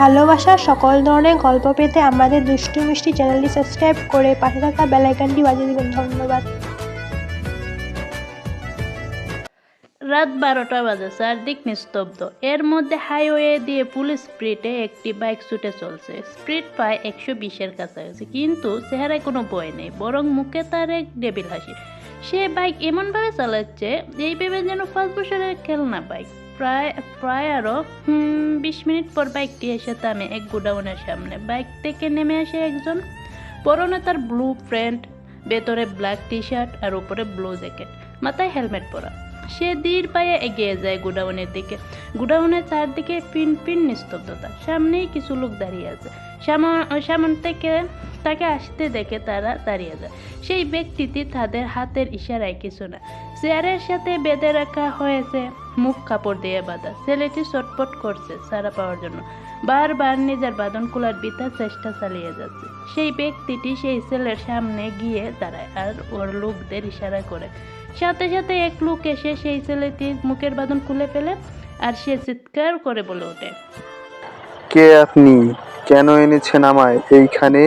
ভালোবাসার সকল ধরনের গল্প পেতে আমাদের দুষ্টু মিষ্টি চ্যানেলটি সাবস্ক্রাইব করে পাশে থাকা বেল আইকনটি বাজিয়ে দিবেন। ধন্যবাদ। রাত 12টা বাজে, চারদিক নিস্তব্ধ। এর মধ্যে হাইওয়ে দিয়ে ফুল স্পিডে একটি বাইক ছুটে চলছে। স্পিড প্রায় 120-এর কাছাকাছি, কিন্তু চেহারায় কোনো ভয় নেই, বরং মুখে তার এক ডেবিল হাসি। সে বাইক এমনভাবে চালাচ্ছে এই ভেবে যেন 5 বছরের খেলনা বাইক। প্রায় আরো 20 মিনিট পর বাইকটি এসে থামে এক গোডাউনের সামনে। বাইক থেকে নেমে আসে একজন, পরনে তার ব্লু প্যান্ট, ভেতরে ব্ল্যাক টি শার্ট আর উপরে ব্লু জ্যাকেট, মাথায় হেলমেট পরা। সে ধীর পায়ে এগিয়ে যায় গোডাউনের দিকে। গোডাউনের চারদিকে পিন নিস্তব্ধতা। সামনেই কিছু লোক দাঁড়িয়ে আছে। সামনে থেকে তাকে আসতে দেখে তারা দাঁড়িয়ে যায়। সেই ব্যক্তিটি তাদের হাতের ইশারায় কিছু না চেয়ারের সাথে বেঁধে রাখা হয়েছে, মুখ কাপড় দিয়ে বাঁধা। ছেলেটি ছটফট করছে ছাড়া পাওয়ার জন্য, বারবার নিজের বাঁধন খোলার বৃথা চেষ্টা চালিয়ে যাচ্ছে। সেই ব্যক্তিটি সেই ছেলের সামনে গিয়ে দাঁড়ায় আর ওর লোকদের ইশারা করে। সাথে সাথে এক লোক এসে সেই ছেলেটির মুখের বাঁধন খুলে ফেলে আর সে চিৎকার করে বলে ওঠে, কে আপনি? কেন এনেছেন আমায় এইখানে?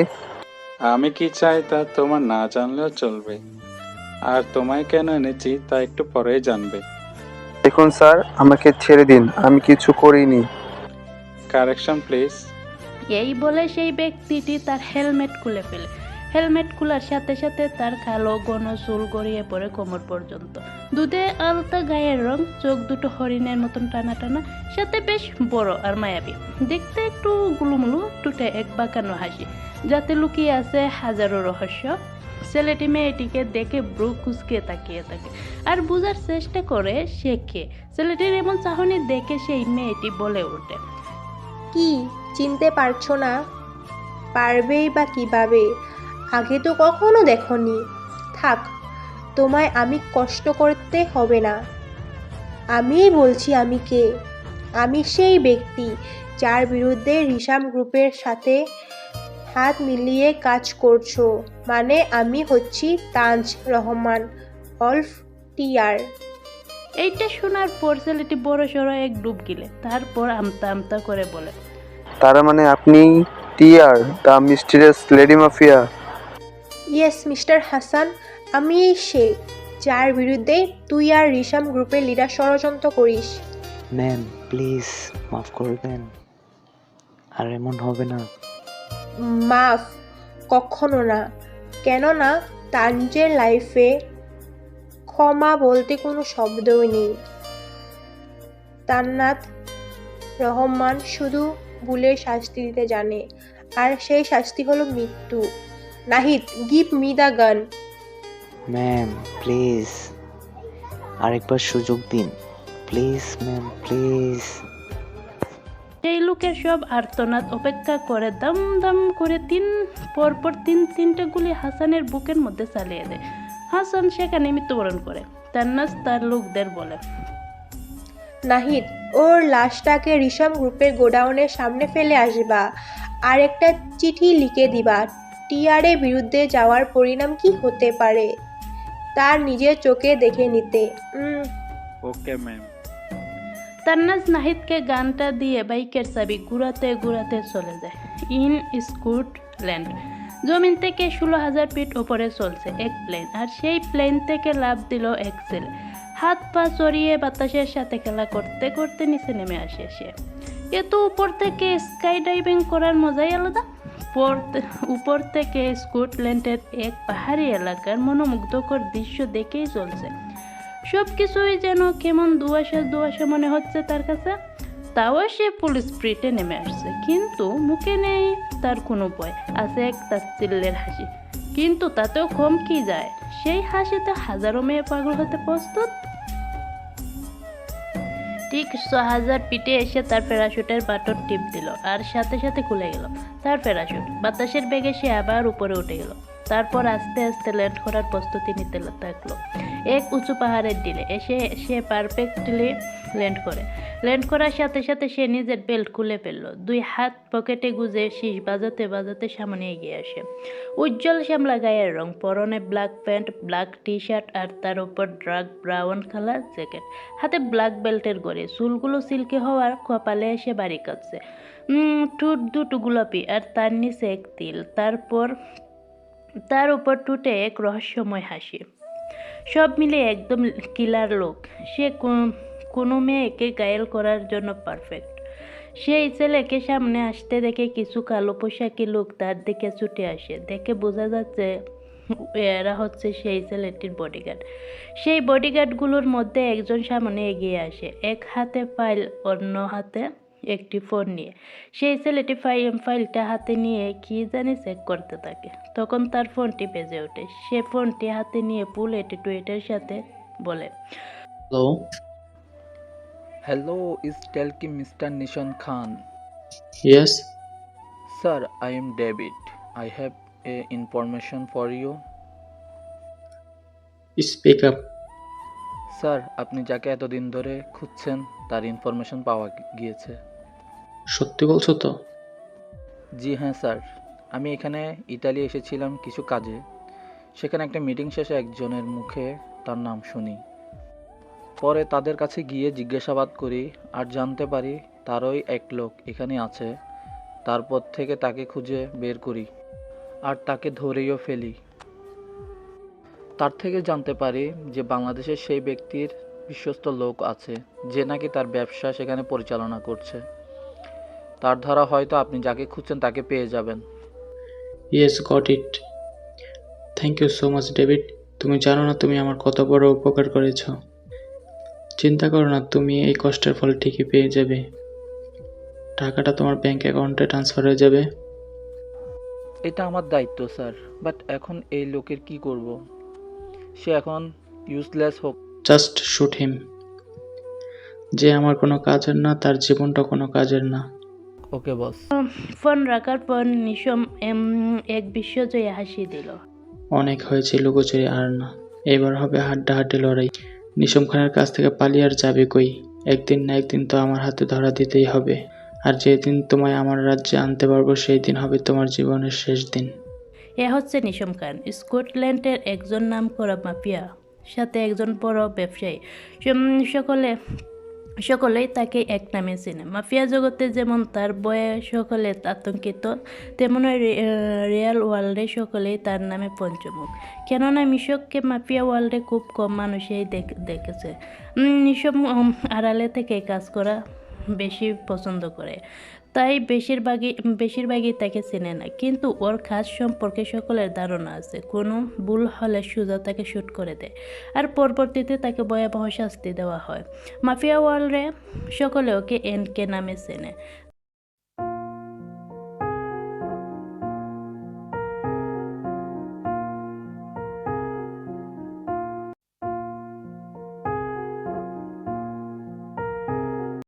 আমি কি চাই তা তোমার না জানলেও চলবে, আর তোমায় কেন এনেছি তা একটু পরেই জানবে। দেখুন স্যার, আমাকে ছেড়ে দিন, আমি কিছু করিনি। Correction please. এই বলে সেই ব্যক্তিটি তার হেলমেট খুলে ফেলে। হেলমেট খোলার সাথে সাথে তার কালো ঘন চুল গড়িয়ে পড়ে কোমর পর্যন্ত। দুধে আলতা গায়ের রং, চোখ দুটো হরিণের মতন টানা টানা, সাথে বেশ বড় আর মায়াবী। দেখতে একটু গুলুমুলু, টুটে এক বাঁকানো হাসি, যাতে লুকিয়ে আছে হাজারো রহস্য। ছেলেটি মেয়েটিকে দেখে ব্রু কুঁচকে তাকিয়ে থাকে আর বোঝার চেষ্টা করে সে কে। ছেলেটির এমন চাহনি দেখে সেই মেয়েটি বলে ওঠে, কি চিনতে পারছো না? পারবেই বা কিভাবে? আগে তো কখনো দেখোনি। থাক, তোমায় আমি কষ্ট করতে হবে না। আমিই বলছি আমি কে। আমি সেই ব্যক্তি যার বিরুদ্ধে রিসাম গ্রুপের সাথে হাত মিলিয়ে কাজ করছো। মানে আমি হচ্ছি তাজ রহমান অল্ফ টিআর। এইটা শোনার পর ছেলেটি বড় সড়ো এক ডুব গিলে, তারপর আমতা আমতা করে বলে, তার মানে আপনি TR, the mysterious lady mafia? Yes mister Hasan, আমি সে যার বিরুদ্ধে তুই আর রিসাম গ্রুপের লিডার ষড়যন্ত্র করিস। ম্যাম প্লিজ মাফ করবেন, আর এমন হবে না। মাফ কখনো না। কেননা তানজের লাইফে ক্ষমা বলতে কোনো শব্দই নেই। তান্নাত রহমান শুধু ভুলের শাস্তি দিতে জানে, আর সেই শাস্তি হলো মৃত্যু। Nahid, give me the gun. Ma'am please আরেকবার সুযোগ দিন, প্লিজ ম্যাম প্লিজ। সেই লোকের সব আর্তনাদ উপেক্ষা করে দম দম করে পরপর তিনটা গুলি হাসানের বুকের মধ্যে চালিয়ে দেয়। হাসান সেখানে মৃত্যুবরণ করে। তান্নাজ তার লোকদের বলে, নাহিদ, ওর লাশটাকে রিসাম গ্রুপের গোডাউনের সামনে ফেলে আসবা, আর একটা চিঠি লিখে দিবা। টিআরের বিরুদ্ধে যাওয়ার পরিণাম কি হতে পারে তার নিজের চোখে দেখে নিতে। Okay ma'am. তান্নাজ নাহিদকে গানটা দিয়ে বাইকের চাবি ঘুরাতে ঘুরাতে চলে যায়। ইন স্কটল্যান্ড জমিন থেকে 16,000 ফিট ওপরে চলছে এক প্লেন, আর সেই প্লেন থেকে লাফ দিল এক ছেলে। হাত পা চড়িয়ে বাতাসের সাথে খেলা করতে করতে নিচে নেমে আসে সে। কিন্তু উপর থেকে স্কাই ডাইভিং করার মজাই আলাদা। উপর থেকে স্কটল্যান্ডের এক পাহাড়ি এলাকার মনোমুগ্ধকর দৃশ্য দেখেই চলছে। সব কিছুই যেন কেমন দুয়াশা মনে হচ্ছে তার কাছে। তাও সে ফুল স্পিডে নেমে আসছে, কিন্তু মুখে নেই তার কোনো ভয়। আছে এক তাচ্ছিল্যের হাসি, কিন্তু তাতেও কম কি যায়, সেই হাসিতে হাজারো মেয়ে পাগল হতে প্রস্তুত। ঠিক 6,000 ফিটে এসে তার প্যারাশুটের বাটন টিপ দিল, আর সাথে সাথে খুলে গেল তার প্যারাশুট। বাতাসের বেগে সে আবার উপরে উঠে গেল। তারপর আস্তে আস্তে ল্যান্ড করার প্রস্তুতি নিতে থাকলো। এক উঁচু পাহাড়ের ডিলে এসে সে পারফেক্টলি ল্যান্ড করার সাথে সাথে সে নিজের বেল্ট খুলে ফেললো, 2 হাত পকেটে গুজে শীষ বাজাতে বাজাতে সামনে এগিয়ে আসে। উজ্জ্বল শ্যামলা গায়ের রং, পরনে black pant, black T shirt আর তার উপর ডার্ক ব্রাউন কালার জ্যাকেট, হাতে ব্ল্যাক বেল্টের ঘড়ি, চুলগুলো সিল্কি হওয়ার, কপালে এসে বাড়ি কাটছে, ঠোঁট দুটো গোলাপি আর তার নিচে এক তিল, তার উপর ঠোঁটে এক রহস্যময় হাসি। সব মিলে একদম কিলার লোক। সে কোনো মেয়েকে ঘায়েল করার জন্য পারফেক্ট। সেই ছেলেকে সামনে আসতে দেখে কিছু কালো পোশাকি লোক তার দিকে ছুটে আসে। দেখে বোঝা যাচ্ছে এরা হচ্ছে সেই ছেলেটির বডিগার্ড। সেই বডিগার্ডগুলোর মধ্যে একজন সামনে এগিয়ে আসে, এক হাতে ফাইল, অন্য হাতে একটি ফোন নিয়ে। সেই ছেলেটি ফাইলটা হাতে নিয়ে কি জানি চেক করতে থাকে। তখন তার ফোনটি বেজে ওঠে। সে ফোনটি হাতে নিয়ে ফুল অ্যাটিটিউডের সাথে বলে, Hello? Hello, is Telki Mr. Nishan Khan? Yes? Sir, I am David. I have a information for you. Speak up. Sir, আপনি যাকে এতদিন ধরে খুঁজছেন তার ইনফরমেশন পাওয়া গিয়েছে। সত্যি বলছো তো? জি হ্যাঁ স্যার, আমি এখানে ইতালি এসেছিলাম কিছু কাজে। সেখানে একটা মিটিং শেষে একজনের মুখে তার নাম শুনি। পরে তাদের কাছে গিয়ে জিজ্ঞাসাবাদ করি আর জানতে পারি তারই এক লোক এখানে আছে। তারপর থেকে তাকে খুঁজে বের করি আর তাকে ধরেও ফেলি। তার থেকে জানতে পারি যে বাংলাদেশের সেই ব্যক্তির বিশ্বস্ত লোক আছে যে নাকি তার ব্যবসা সেখানে পরিচালনা করছে। তার ধারা হয়তো আপনি যাকে খুঁজছেন তাকে পেয়ে যাবেন। Yes, got it. Thank you so much, David. তুমি জানো না তুমি আমার কত বড় উপকার করেছো। চিন্তা করো না, তুমি এই কষ্টের ফল ঠিকই পেয়ে যাবে। টাকাটা তোমার ব্যাংক অ্যাকাউন্টে ট্রান্সফার হয়ে যাবে। এটা আমার দায়িত্ব স্যার, বাট এখন এই লোকের কি করব? সে এখন ইউজলেস হোক। Just shoot him. যে আমার কোনো কাজের না তার জীবনটা কোনো কাজের না। ওকে বস। ফোন রাখার পর নিশম এক বিশ্বজয়ী হাসি দিল। অনেক হয়েছে লুকোচুরি, আর না, এবার হবে হাড্ডাহাড্ডি লড়াই। নিশম খানের কাছ থেকে পালিয়ে আর যাবে কই? একদিন না একদিন তো আমার হাতে ধরা দিতেই হবে। আর যেদিন তোমায় আমার রাজ্যে আনতে পারবো সেই দিন হবে তোমার জীবনের শেষ দিন। এ হচ্ছে নিশম খান, স্কটল্যান্ডের একজন নামকরা মাফিয়া, সাথে একজন বড় ব্যবসায়ী। সকলেই তাকে এক নামে চেনে। মাফিয়া জগতে যেমন তার বয়ে সকলে আতঙ্কিত, তেমনই রিয়েল ওয়ার্ল্ডে সকলেই তার নামে পঞ্চমুখ। কেননা মিশককে মাফিয়া ওয়ার্ল্ডে খুব কম মানুষই দেখেছে। নিশম আড়ালে থেকে কাজ করা বেশি পছন্দ করে, তাই বেশিরভাগই তাকে চেনে না। কিন্তু ওর কাজ সম্পর্কে সকলের ধারণা আছে। কোনো ভুল হলে সোজা তাকে শ্যুট করে দেয়, আর পরবর্তীতে তাকে ভয়াবহ শাস্তি দেওয়া হয়। মাফিয়া ওয়ার্ল্ডে সকলে ওকে এনকে নামে চেনে।